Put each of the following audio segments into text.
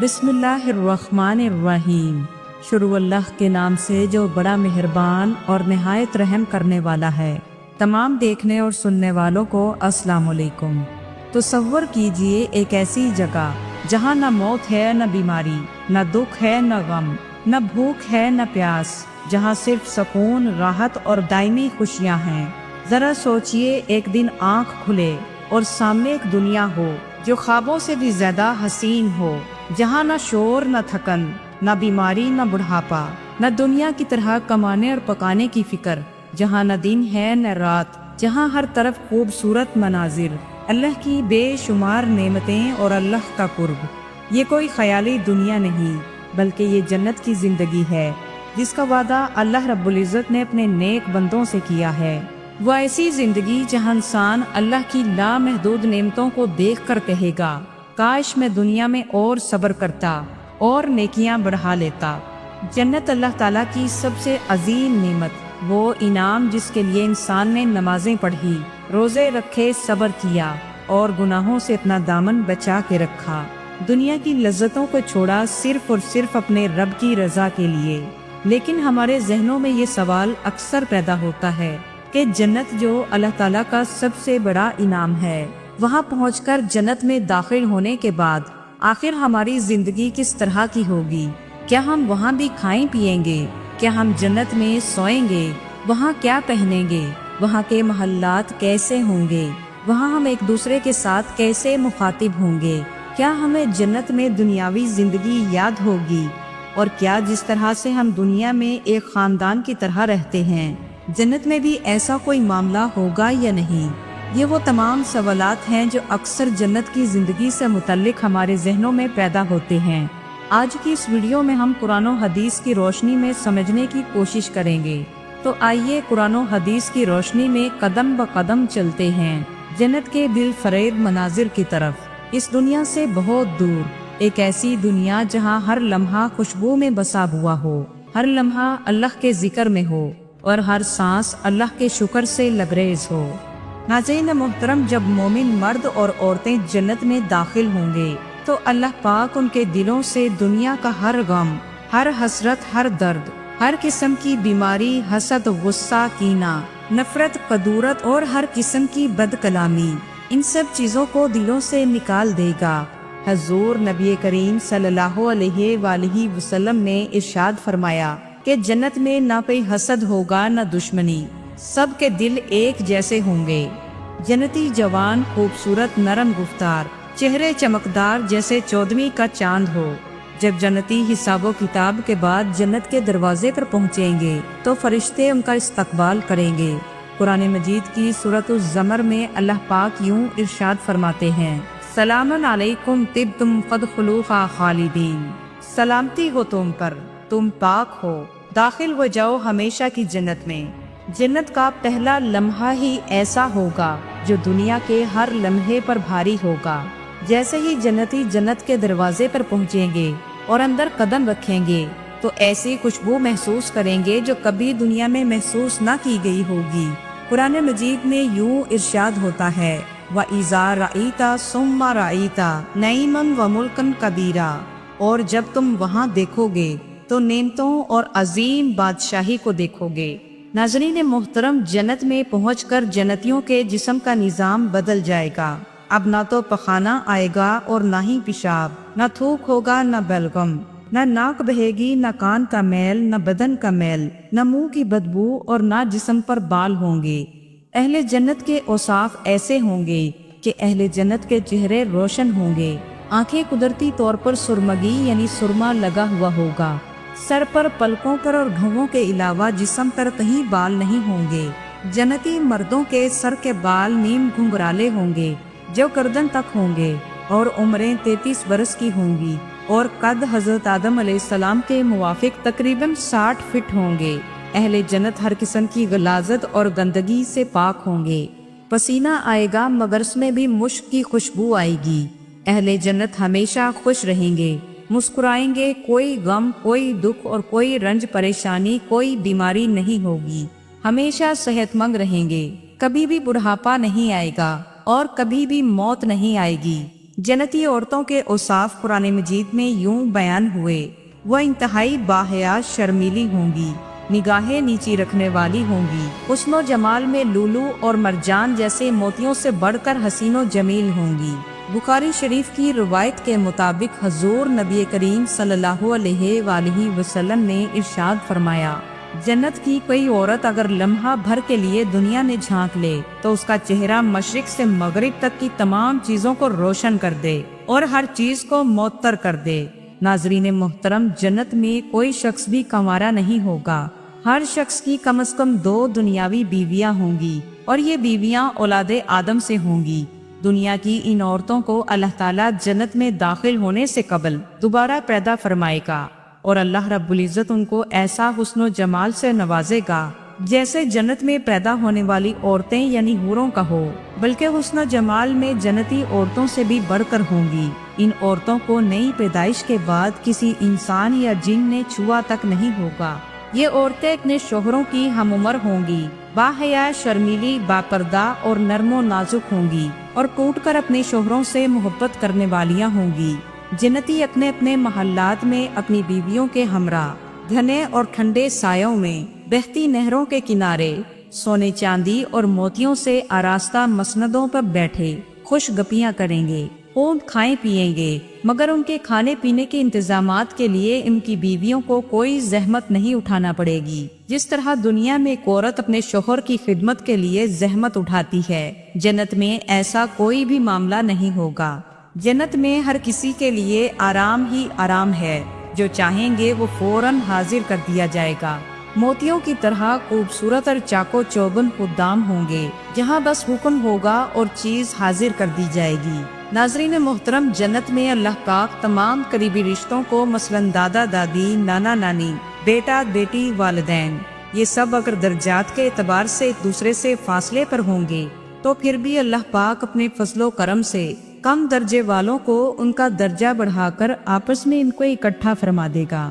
बिस्मिल्लाहिर्रहमानिर्रहीम। शुरू अल्लाह के नाम से जो बड़ा मेहरबान और निहायत रहम करने वाला है। तमाम देखने और सुनने वालों को अस्सलाम वालेकुम। तसव्वुर कीजिए एक ऐसी जगह जहाँ न मौत है न बीमारी, न दुख है न गम, न भूख है न प्यास, जहाँ सिर्फ सुकून, राहत और दायमी खुशियाँ हैं। जरा सोचिए एक दिन आँख खुले और सामने एक दुनिया हो जो ख्वाबों से भी ज्यादा हसीन हो, जहाँ न शोर न थकन, न बीमारी न बुढ़ापा, न दुनिया की तरह कमाने और पकाने की फिक्र, जहाँ न दिन है न रात, जहाँ हर तरफ खूबसूरत मनाजिर, अल्लाह की बेशुमार नेमतें और अल्लाह का कुर्ब। ये कोई ख्याली दुनिया नहीं बल्कि ये जन्नत की जिंदगी है जिसका वादा अल्लाह रब्बुल इज़्ज़त ने अपने नेक बंदों से किया है। वो ऐसी जिंदगी जहाँ इंसान अल्लाह की लामहदूद नेमतों को देख कर कहेगा, काश मैं दुनिया में और सब्र करता और नेकियां बढ़ा लेता। जन्नत अल्लाह ताला की सबसे अजीम नेमत, वो इनाम जिसके लिए इंसान ने नमाजें पढ़ी, रोजे रखे, सब्र किया और गुनाहों से अपना दामन बचा के रखा। दुनिया की लज्जतों को छोड़ा सिर्फ और सिर्फ अपने रब की रजा के लिए। लेकिन हमारे जहनों में ये सवाल अक्सर पैदा होता है कि जन्नत जो अल्लाह ताला का सबसे बड़ा इनाम है, वहाँ पहुंचकर जन्नत में दाखिल होने के बाद आखिर हमारी जिंदगी किस तरह की होगी? क्या हम वहाँ भी खाएं पिएंगे? क्या हम जन्नत में सोएंगे? वहाँ क्या पहनेंगे? वहाँ के महल्लात कैसे होंगे? वहाँ हम एक दूसरे के साथ कैसे मुखातिब होंगे? क्या हमें जन्नत में दुनियावी जिंदगी याद होगी? और क्या जिस तरह से हम दुनिया में एक खानदान की तरह रहते हैं, जन्नत में भी ऐसा कोई मामला होगा या नहीं? ये वो तमाम सवालात हैं जो अक्सर जन्नत की ज़िंदगी से मुतल्लिक हमारे जहनों में पैदा होते हैं। आज की इस वीडियो में हम कुरान और हदीस की रोशनी में समझने की कोशिश करेंगे। तो आइए कुरान और हदीस की रोशनी में कदम ब कदम चलते हैं जन्नत के दिलफरेब मनाजिर की तरफ। इस दुनिया से बहुत दूर एक ऐसी दुनिया जहाँ हर लम्हा खुशबू में बसा हुआ हो, हर लम्हा अल्लाह के जिक्र में हो और हर सांस अल्लाह के शुक्र से लबरेज हो। नाज़रीन मोहतरम, जब मोमिन मर्द और औरतें जन्नत में दाखिल होंगे तो अल्लाह पाक उनके दिलों से दुनिया का हर गम, हर हसरत, हर दर्द, हर किस्म की बीमारी, हसद, गुस्सा, कीना, नफरत, कदूरत और हर किस्म की बदकलामी, इन सब चीज़ों को दिलों से निकाल देगा। हजूर नबी करीम सल्लल्लाहु अलैहि वसल्लम ने इरशाद फरमाया कि जन्नत में ना कोई हसद होगा न दुश्मनी, सबके दिल एक जैसे होंगे। जन्नती जवान खूबसूरत, नरम गुफ्तार, चेहरे चमकदार जैसे 14वीं का चांद हो। जब जन्नती हिसाबो किताब के बाद जन्नत के दरवाजे पर पहुंचेंगे तो फरिश्ते उनका इस्तकबाल करेंगे। कुरान मजीद की सूरत ज़मर में अल्लाह पाक यूं इरशाद फरमाते हैं, सलामुन अलैकुम तिब्तुम फदखुलूहा खालिदीन। सलामती हो तुम पर, तुम पाक हो, दाखिल हो जाओ हमेशा की जन्नत में। जन्नत का पहला लम्हा ही ऐसा होगा जो दुनिया के हर लम्हे पर भारी होगा। जैसे ही जन्नती जन्नत के दरवाजे पर पहुंचेंगे और अंदर कदम रखेंगे तो ऐसी खुशबू महसूस करेंगे जो कभी दुनिया में महसूस न की गई होगी। कुरान मजीद में यूं इरशाद होता है, व इज़ा राईता सुम्मा राईता नईमन व मुल्कन कबीरा। और जब तुम वहाँ देखोगे तो नेमतों और अजीम बादशाही को देखोगे। नाज़रीन मोहतरम, जन्नत में पहुंचकर जन्नतियों के जिस्म का निज़ाम बदल जाएगा। अब ना तो पखाना आएगा और ना ही पेशाब, न थूक होगा न बलगम, न नाक बहेगी, न कान का मैल, न बदन का मैल, न मुंह की बदबू और न जिस्म पर बाल होंगे। अहले जन्नत के औसाफ ऐसे होंगे कि अहले जन्नत के चेहरे रोशन होंगे, आंखें कुदरती तौर पर सुरमगी यानी सुरमा लगा हुआ होगा, सर पर, पलकों पर और भौंहों के अलावा जिस्म पर कहीं बाल नहीं होंगे। जन्नती मर्दों के सर के बाल नीम घुंघराले होंगे जो गर्दन तक होंगे और उम्रें 33 बरस की होंगी और कद हजरत आदम अलैहिस्सलाम के मुवाफिक तकरीबन 60 फीट होंगे। अहले जन्नत हर किस्म की गलाजत और गंदगी से पाक होंगे। पसीना आएगा मगर उसमें भी मुश्क की खुशबू आएगी। अहले जन्नत हमेशा खुश रहेंगे, मुस्कुराएंगे, कोई गम, कोई दुख और कोई रंज परेशानी, कोई बीमारी नहीं होगी। हमेशा सेहतमंद रहेंगे, कभी भी बुढ़ापा नहीं आएगा और कभी भी मौत नहीं आएगी। जन्नती औरतों के औसाफ कुरान मजीद में यूं बयान हुए, वह इंतहाई बाहया शर्मीली होंगी, निगाहें नीची रखने वाली होंगी, हुस्नो जमाल में लूलू और मरजान जैसे मोतियों से बढ़कर हसीनो जमील होंगी। बुखारी शरीफ की रिवायत के मुताबिक हजूर नबी करीम सल्लल्लाहु अलैहि वसल्लम ने इरशाद फरमाया, जन्नत की कोई औरत अगर लम्हा भर के लिए दुनिया में झांक ले तो उसका चेहरा मशरिक से मगरिब तक की तमाम चीजों को रोशन कर दे और हर चीज को मुअत्तर कर दे। नाजरीन मोहतरम, जन्नत में कोई शख्स भी कंवारा नहीं होगा। हर शख्स की कम से कम 2 दुनियावी बीवियां होंगी और ये बीवियां औलादे आदम से होंगी। दुनिया की इन औरतों को अल्लाह ताला जन्नत में दाखिल होने से कबल दोबारा पैदा फरमाएगा और अल्लाह रब्बुल इज्जत उनको ऐसा हुस्नो जमाल से नवाजेगा जैसे जन्नत में पैदा होने वाली औरतें यानी हूरों का हो, बल्कि हुस्नो जमाल में जन्नती औरतों से भी बढ़कर होंगी। इन औरतों को नई पैदाइश के बाद किसी इंसान या जिन ने छुआ तक नहीं होगा। ये औरतें अपने शोहरों की हम उम्र होंगी, बाहया, शर्मीली, बापर्दा और नरमो नाजुक होंगी और कूट कर अपने शोहरों से मोहब्बत करने वालियां होंगी। जन्नती अपने अपने महल्लात में अपनी बीवियों के हमरा घने और ठंडे सायों में, बहती नहरों के किनारे, सोने चांदी और मोतियों से आरास्ता मसनदों पर बैठे खुश गपियां करेंगे, खूब खाएं पिएंगे, मगर उनके खाने पीने के इंतजामात के लिए इनकी बीवियों को कोई जहमत नहीं उठाना पड़ेगी। जिस तरह दुनिया में एक औरत अपने शोहर की खिदमत के लिए जहमत उठाती है, जन्नत में ऐसा कोई भी मामला नहीं होगा। जन्नत में हर किसी के लिए आराम ही आराम है, जो चाहेंगे वो फौरन हाजिर कर दिया जाएगा। मोतियों की तरह खूबसूरत और चाको चौबन खुदाम होंगे, जहाँ बस हुक्म होगा और चीज हाजिर कर दी जाएगी। नाजरीन मोहतरम, जन्नत में अल्लाह पाक तमाम करीबी रिश्तों को मसलन दादा दादी, नाना नानी, बेटा बेटी, वालिदैन, ये सब अगर दर्जात के एतबार से एक दूसरे से फासले पर होंगे तो फिर भी अल्लाह पाक अपने फजलो करम से कम दर्जे वालों को उनका दर्जा बढ़ाकर आपस में इनको इकट्ठा फरमा देगा।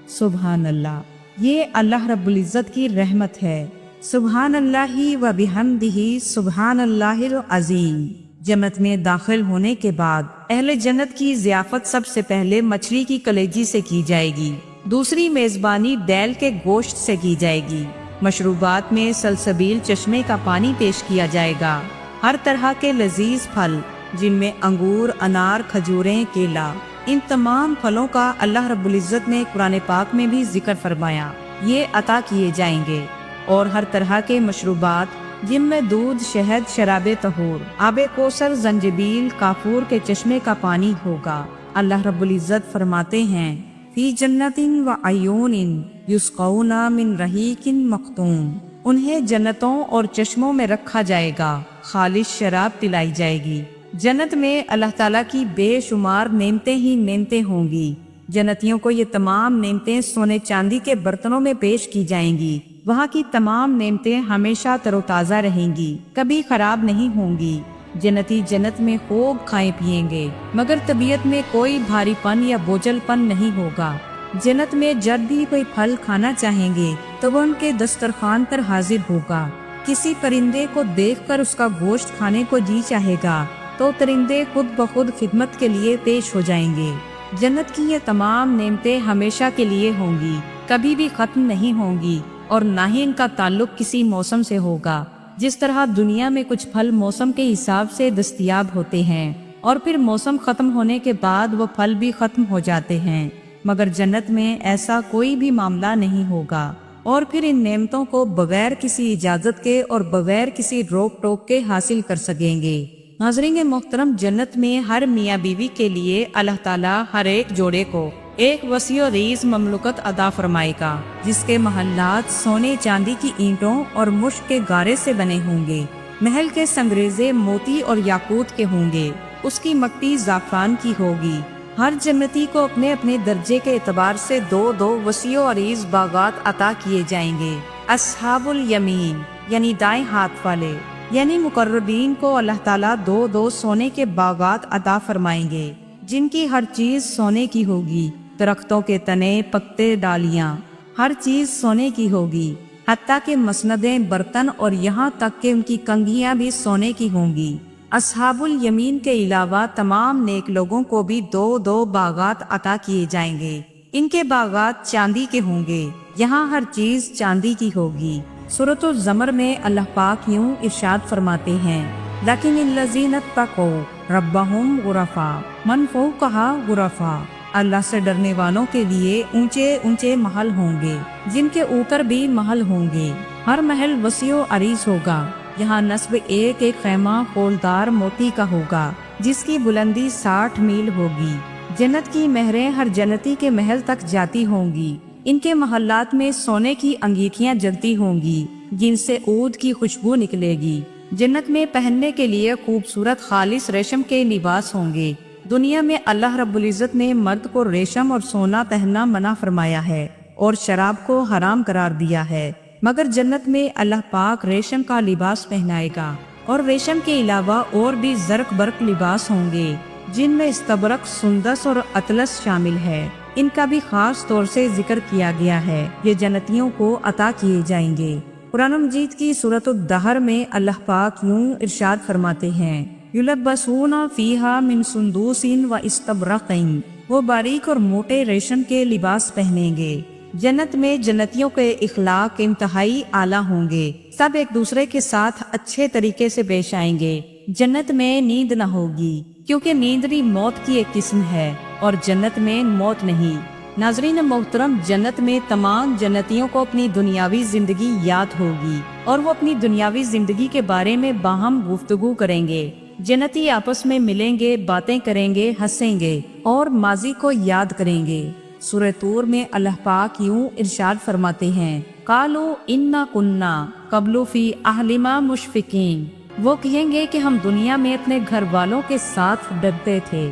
सुभान अल्लाह, ये अल्लाह रब्बुल इज्जत की रहमत है। सुभान अल्लाहि व बिहम्दिही सुभान अल्लाहिल अज़ीम। जन्नत में दाखिल होने के बाद अहले जन्नत की ज़ियाफत सबसे पहले मछली की कलेजी से की जाएगी, दूसरी मेजबानी बैल के गोश्त से की जाएगी। मशरूबात में सलसबील चश्मे का पानी पेश किया जाएगा। हर तरह के लजीज फल जिनमें अंगूर, अनार, खजूरें, केला, इन तमाम फलों का अल्लाह रब्बुल इज्जत ने कुरान पाक में भी जिक्र फरमाया, ये अता किए जाएंगे। और हर तरह के मशरूबात जिनमें दूध, शहद, शराबे तहूर, आबे कोसर, जंजबील, काफूर के चश्मे का पानी होगा। अल्लाह रब्बुल इज्जत फरमाते हैं, फी जन्नतिन व अयूनिन युस्कौना मिन रहीकिन मख्तूम। उन्हें जन्नतों और चश्मों में रखा जाएगा, खालिश शराब पिलाई जाएगी। जन्नत में अल्लाह ताला की बेशुमार नेमतें ही नेमतें होंगी। जन्नतियों को ये तमाम नेमतें सोने चांदी के बर्तनों में पेश की जाएंगी। वहाँ की तमाम नेमतें हमेशा तरोताज़ा रहेंगी, कभी खराब नहीं होंगी। जन्नती जन्नत में खूब खाएं पिएंगे, मगर तबीयत में कोई भारीपन या बोझलपन नहीं होगा। जन्नत में जब भी कोई फल खाना चाहेंगे तो वो उनके दस्तरखान पर हाजिर होगा। किसी परिंदे को देखकर उसका गोश्त खाने को जी चाहेगा तो परिंदे खुद ब खुद खिदमत के लिए पेश हो जाएंगे। जन्नत की ये तमाम नेमतें हमेशा के लिए होंगी, कभी भी खत्म नहीं होंगी और ना ही इनका ताल्लुक किसी मौसम से होगा। जिस तरह दुनिया में कुछ फल मौसम के हिसाब से दस्तयाब होते हैं और फिर मौसम खत्म होने के बाद वो फल भी खत्म हो जाते हैं, मगर जन्नत में ऐसा कोई भी मामला नहीं होगा और फिर इन नेमतों को बगैर किसी इजाजत के और बगैर किसी रोक टोक के हासिल कर सकेंगे। नाज़रीन मोहतरम, जन्नत में हर मियाँ बीवी के लिए अल्लाह ताला हर एक जोड़े को एक वसी और रीज़ ममलुकत अदा फरमाएगा, जिसके महल्लात सोने चांदी की ईंटों और मुश्क के गारे से बने होंगे। महल के संगरेजे मोती और याकूत के होंगे, उसकी मट्टी ज़ाफ़रान की होगी। हर जन्नती को अपने अपने दर्जे के एतबार से 2-2 वसी और रीज़ बागात अता किए जाएंगे। अस्हाबुल यमीन यानी दाएं हाथ वाले यानी मुकर्रबीन को अल्लाह ताला 2-2 सोने के बागात अता फरमाएंगे, जिनकी हर चीज सोने की होगी। दरख्तों के तने, पत्ते, डालियां, हर चीज सोने की होगी। हत्ता के मसनदें, बर्तन और यहाँ तक के उनकी कंघियां भी सोने की होंगी। असहाबुल यमीन के अलावा तमाम नेक लोगों को भी दो दो बागात अता किए जाएंगे। इनके बागात चांदी के होंगे, यहाँ हर चीज चांदी की होगी। सूरतुल ज़मर में अल्लाह पाक यूं इरशाद फरमाते हैं, लेकिन इल्लज़ीना तक़ौ रब्बहुम गुरफा मन फ़ौक़हा गुरफा। अल्लाह से डरने वालों के लिए ऊंचे ऊंचे महल होंगे, जिनके ऊपर भी महल होंगे। हर महल वसीओ अरीज होगा। यहाँ नस्ब एक एक खैमा फूलदार मोती का होगा, जिसकी बुलंदी 60 मील होगी। जन्नत की महरें हर जन्नती के महल तक जाती होंगी। इनके महल्लात में सोने की अंगीठियां जलती होंगी, जिनसे ऊद की खुशबू निकलेगी। जन्नत में पहनने के लिए खूबसूरत खालिस रेशम के लिबास होंगे। दुनिया में अल्लाह रब्बुल इज़्ज़त ने मर्द को रेशम और सोना पहनना मना फरमाया है और शराब को हराम करार दिया है, मगर जन्नत में अल्लाह पाक रेशम का लिबास पहनाएगा और रेशम के अलावा और भी जर्क बर्क लिबास होंगे, जिनमें इस्तबरक, सुंदस और अतलस शामिल है। इनका भी खास तौर से जिक्र किया गया है। ये जन्नतियों को अता किए जाएंगे। कुरान मजीद की सूरत अद-दहर में अल्लाह पाक यूं इरशाद फरमाते हैं, युलब्बसूना फीहा मिन सुंदूसिन व इस्तबरक़िन। वो बारीक और मोटे रेशम के लिबास पहनेंगे। जन्नत में जन्नतियों के इखलाक इंतहाई आला होंगे। सब एक दूसरे के साथ अच्छे तरीके से पेश आएंगे। जन्नत में नींद न होगी, क्योंकि नींद भी मौत की एक किस्म है और जन्नत में मौत नहीं। नाज़रीन मोहतरम, जन्नत में तमाम जन्नतियों को अपनी दुनियावी जिंदगी याद होगी और वो अपनी दुनियावी जिंदगी के बारे में बाहम गुफ्तगू करेंगे। जन्नती आपस में मिलेंगे, बातें करेंगे, हंसेंगे और माजी को याद करेंगे। सूरह तूर में अल्लाह पाक यूं इरशाद फरमाते हैं, कालू इन्ना कुन्ना कब्लु फी अहलिमा मुशफिकीन। वो कहेंगे कि हम दुनिया में अपने घर वालों के साथ डरते थे।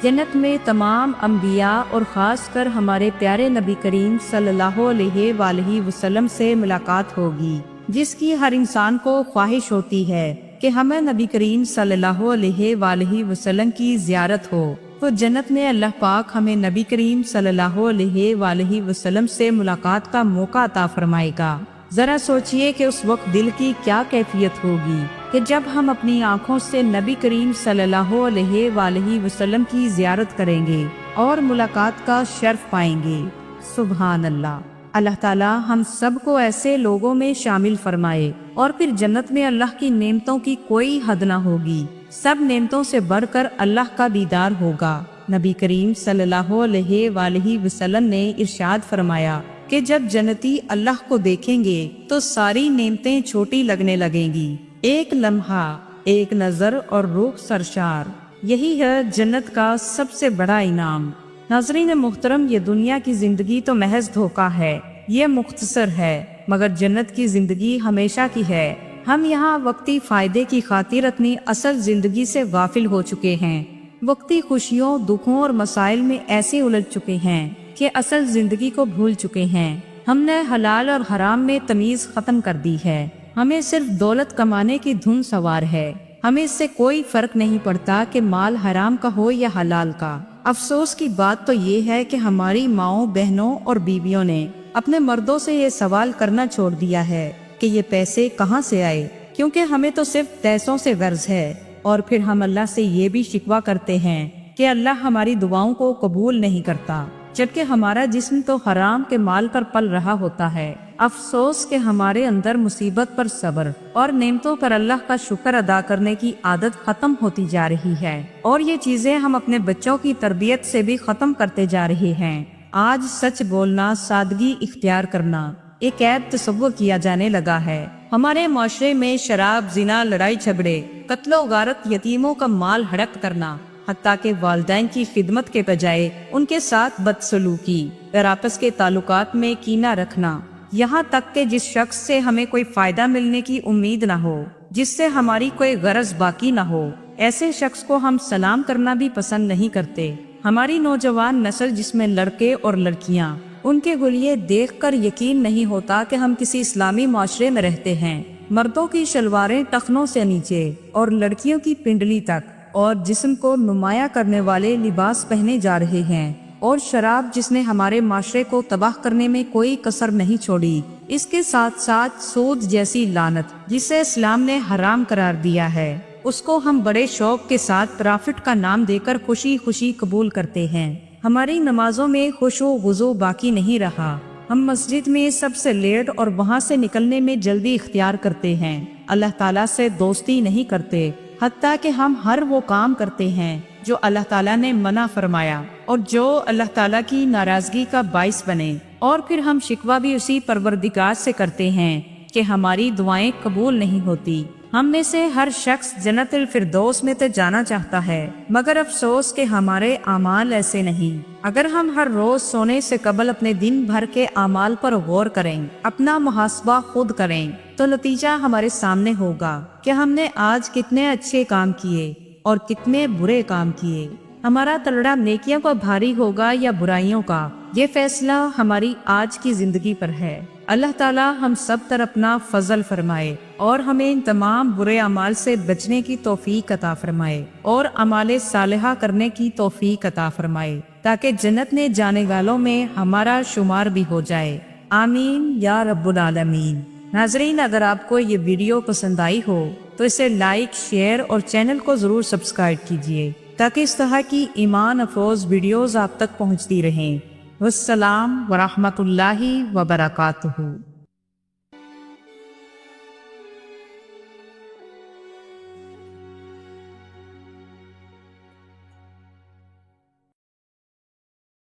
जन्नत में तमाम अंबिया और खास कर हमारे प्यारे नबी करीम सल्लल्लाहु अलैहि वसल्लम से मुलाकात होगी, जिसकी हर इंसान को ख्वाहिश होती है कि हमें नबी करीम सल्लल्लाहु अलैहि वसल्लम की जियारत हो। तो जन्नत में अल्लाह पाक हमें नबी करीम सल्लल्लाहु अलैहि वसल्लम से मुलाकात का मौका अता फरमाएगा। जरा सोचिए कि उस वक्त दिल की क्या कैफियत होगी कि जब हम अपनी आँखों से नबी करीम सल्लल्लाहु अलैहि वसल्लम की जियारत करेंगे और मुलाकात का शर्फ पाएंगे। सुभान अल्लाह। अल्लाह ताला हम सब को ऐसे लोगों में शामिल फरमाए और फिर जन्नत में अल्लाह की नेमतों की कोई हद न होगी। सब नेमतों से बढ़कर अल्लाह का दीदार होगा। नबी करीम सल्लल्लाहु अलैहि वसल्लम ने इरशाद फरमाया कि जब जन्नती अल्लाह को देखेंगे तो सारी नेमतें छोटी लगने लगेंगी। एक लम्हा, एक नजर और रूह सरशार, यही है जन्नत का सबसे बड़ा इनाम। नाज़रीन मुहतरम, ये दुनिया की जिंदगी तो महज धोखा है, ये मुख्तसर है, मगर जन्नत की जिंदगी हमेशा की है। हम यहाँ वक्ती फायदे की खातिर अपनी असल जिंदगी से गाफिल हो चुके हैं। वक्ती खुशियों, दुखों और मसाइल में ऐसे उलझ चुके हैं कि असल जिंदगी को भूल चुके हैं। हमने हलाल और हराम में तमीज खत्म कर दी है। हमें सिर्फ दौलत कमाने की धुन सवार है। हमें इससे कोई फर्क नहीं पड़ता कि माल हराम का हो या हलाल का। अफसोस की बात तो ये है कि हमारी माओं, बहनों और बीवियों ने अपने मर्दों से ये सवाल करना छोड़ दिया है कि ये पैसे कहाँ से आए, क्योंकि हमें तो सिर्फ पैसों से गर्ज है। और फिर हम अल्लाह से ये भी शिकवा करते हैं कि अल्लाह हमारी दुआओं को कबूल नहीं करता, जबकि हमारा जिस्म तो हराम के माल पर पल रहा होता है। अफसोस के हमारे अंदर मुसीबत पर सब्र और नेमतों पर अल्लाह का शुक्र अदा करने की आदत खत्म होती जा रही है और ये चीजें हम अपने बच्चों की तरबियत से भी खत्म करते जा रहे हैं। आज सच बोलना, सादगी इख्तियार करना एक ऐब तस्वुर किया जाने लगा है। हमारे माशरे में शराब, जिना, लड़ाई झगड़े, कत्लो गारत, यतीमों का माल हड़प करना, हत्ता के वालिदैन की खिदमत के बजाय उनके साथ बदसलूकी और आपस के ताल्लुकात में कीना रखना, यहाँ तक कि जिस शख्स से हमें कोई फायदा मिलने की उम्मीद न हो, जिससे हमारी कोई गरज बाकी न हो, ऐसे शख्स को हम सलाम करना भी पसंद नहीं करते। हमारी नौजवान नस्ल जिसमें लड़के और लड़कियाँ, उनके हुलिये देखकर यकीन नहीं होता कि हम किसी इस्लामी माशरे में रहते हैं। मर्दों की शलवारें टखनों से नीचे और लड़कियों की पिंडली तक और जिस्म को नुमाया करने वाले लिबास पहने जा रहे हैं और शराब जिसने हमारे माशरे को तबाह करने में कोई कसर नहीं छोड़ी, इसके साथ साथ सूद जैसी लानत जिसे इस्लाम ने हराम करार दिया है, اس کو ہم بڑے شوق کے ساتھ پرافٹ کا نام دے کر خوشی خوشی قبول کرتے ہیں۔ ہماری نمازوں میں خشوع و وضو باقی نہیں رہا، ہم مسجد میں سب سے لیٹ اور وہاں سے نکلنے میں جلدی اختیار کرتے ہیں، اللہ تعالیٰ سے دوستی نہیں کرتے، حتیٰ کہ ہم ہر وہ کام کرتے ہیں جو اللہ تعالیٰ نے منع فرمایا اور جو اللہ تعالیٰ کی ناراضگی کا باعث بنے، اور پھر ہم شکوہ بھی اسی پروردگار سے کرتے ہیں کہ ہماری دعائیں قبول نہیں ہوتی۔ ہم میں سے ہر شخص جنت الفردوس میں تو جانا چاہتا ہے، مگر افسوس کہ ہمارے اعمال ایسے نہیں۔ اگر ہم ہر روز سونے سے قبل اپنے دن بھر کے اعمال پر غور کریں، اپنا محاسبہ خود کریں، تو نتیجہ ہمارے سامنے ہوگا کہ ہم نے آج کتنے اچھے کام کیے اور کتنے برے کام کیے۔ ہمارا تلڑا نیکیوں کا بھاری ہوگا یا برائیوں کا، یہ فیصلہ ہماری آج کی زندگی پر ہے۔ اللہ تعالیٰ ہم سب پر اپنا فضل فرمائے اور ہمیں ان تمام برے اعمال سے بچنے کی توفیق عطا فرمائے اور اعمال صالحہ کرنے کی توفیق عطا فرمائے، تاکہ جنت میں جانے والوں میں ہمارا شمار بھی ہو جائے۔ آمین یا رب العالمین۔ ناظرین، اگر آپ کو یہ ویڈیو پسند آئی ہو تو اسے لائک، شیئر اور چینل کو ضرور سبسکرائب کیجیے، تاکہ اس طرح کی ایمان افروز ویڈیوز آپ تک پہنچتی رہیں۔ والسلام ورحمۃ اللہ وبرکاتہ۔